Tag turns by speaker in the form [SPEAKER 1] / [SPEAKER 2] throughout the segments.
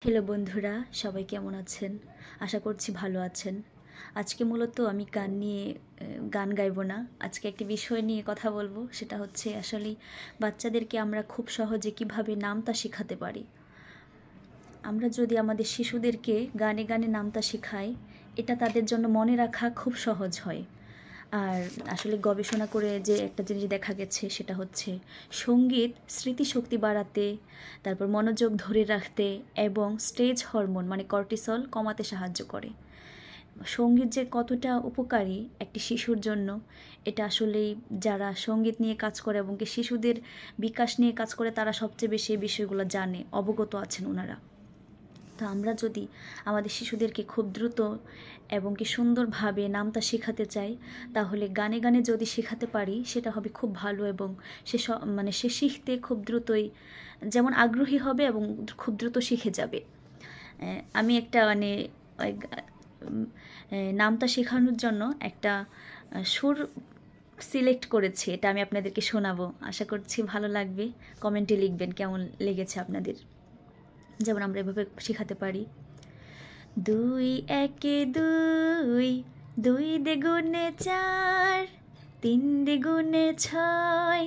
[SPEAKER 1] Hello বন্ধুরা, সবাই কেমন আছেন? আশা করছি ভালো আছেন। আজকে মূলত আমি গান গাইবো না। আজকে একটি বিষয় নিয়ে কথা বলবো। সেটা হচ্ছে আসলেই বাচ্চাদেরকে আমরা খুব সহজে কিভাবে নামতা শেখাতে পারি। আমরা যদি আমাদের শিশুদেরকে গানে গানে নামতা শেখাই, এটা তাদের জন্য মনে রাখা খুব সহজ হয়। আর আসলে গবেষণা করে যে একটা জিনিস দেখা গেছে সেটা হচ্ছে সঙ্গীত স্মৃতিশক্তি বাড়াতে, তারপর মনোযোগ ধরে রাখতে এবং স্ট্রেস হরমোন মানে কর্টিসল কমাতে সাহায্য করে। সঙ্গীত যে কতটা উপকারী একটি শিশুর জন্য, এটা আসলেই যারা সঙ্গীত নিয়ে কাজ করে এবং কি শিশুদের বিকাশ নিয়ে কাজ করে তারা সবচেয়ে বেশি এই বিষয়গুলো জানে, অবগত আছেন ওনারা। তো আমরা যদি আমাদের শিশুদেরকে খুব দ্রুত এবং কি সুন্দরভাবে নামতা শেখাতে চাই, তাহলে গানে গানে যদি শেখাতে পারি সেটা হবে খুব ভালো এবং সে শিখতে খুব দ্রুতই যেমন আগ্রহী হবে এবং খুব দ্রুত শিখে যাবে। আমি একটা নামতা শেখানোর জন্য একটা সুর সিলেক্ট করেছি, এটা আমি আপনাদেরকে শোনাবো। আশা করছি ভালো লাগবে। কমেন্টে লিখবেন কেমন লেগেছে আপনাদের। যেমন আমরা এভাবে শেখাতে পারি: 2 একে 2, 2 দ্বিগুণে 4, 3 দ্বিগুণে 6,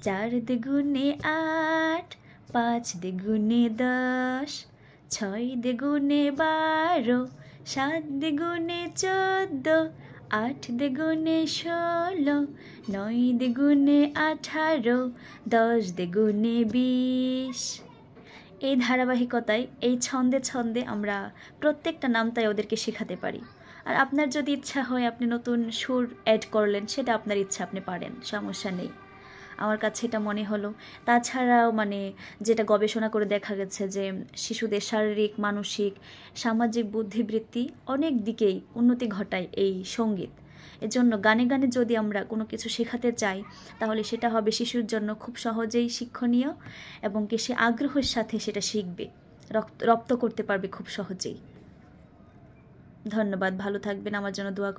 [SPEAKER 1] 4 দ্বিগুণে 8, 5 দ্বিগুণে 10, 6 দ্বিগুণে 12, 7 দ্বিগুণে 14, 8 দ্বিগুণে 16, 9 দ্বিগুণে 18, 10 দ্বিগুণে 20। এই ধারাবাহিকতায় এই ছন্দে ছন্দে আমরা প্রত্যেকটা নামতাই ওদেরকে শেখাতে পারি। আর আপনার যদি ইচ্ছা হয় আপনি নতুন সুর অ্যাড করলেন, সেটা আপনার ইচ্ছা, আপনি পারেন, সমস্যা নেই। আমার কাছে এটা মনে হলো। তাছাড়াও যেটা গবেষণা করে দেখা গেছে যে শিশুদের শারীরিক, মানসিক, সামাজিক বুদ্ধিবৃত্তি অনেক দিকেই উন্নতি ঘটায় এই সঙ্গীত। এজন্য গানে গানে যদি আমরা কোনো কিছু শেখাতে চাই, তাহলে সেটা হবে শিশুর জন্য খুব সহজেই শিক্ষণীয় এবং কি সে আগ্রহের সাথে সেটা শিখবে, রপ্ত করতে পারবে খুব সহজেই। ধন্যবাদ, ভালো থাকবেন, আমার জন্য দোয়া করবেন।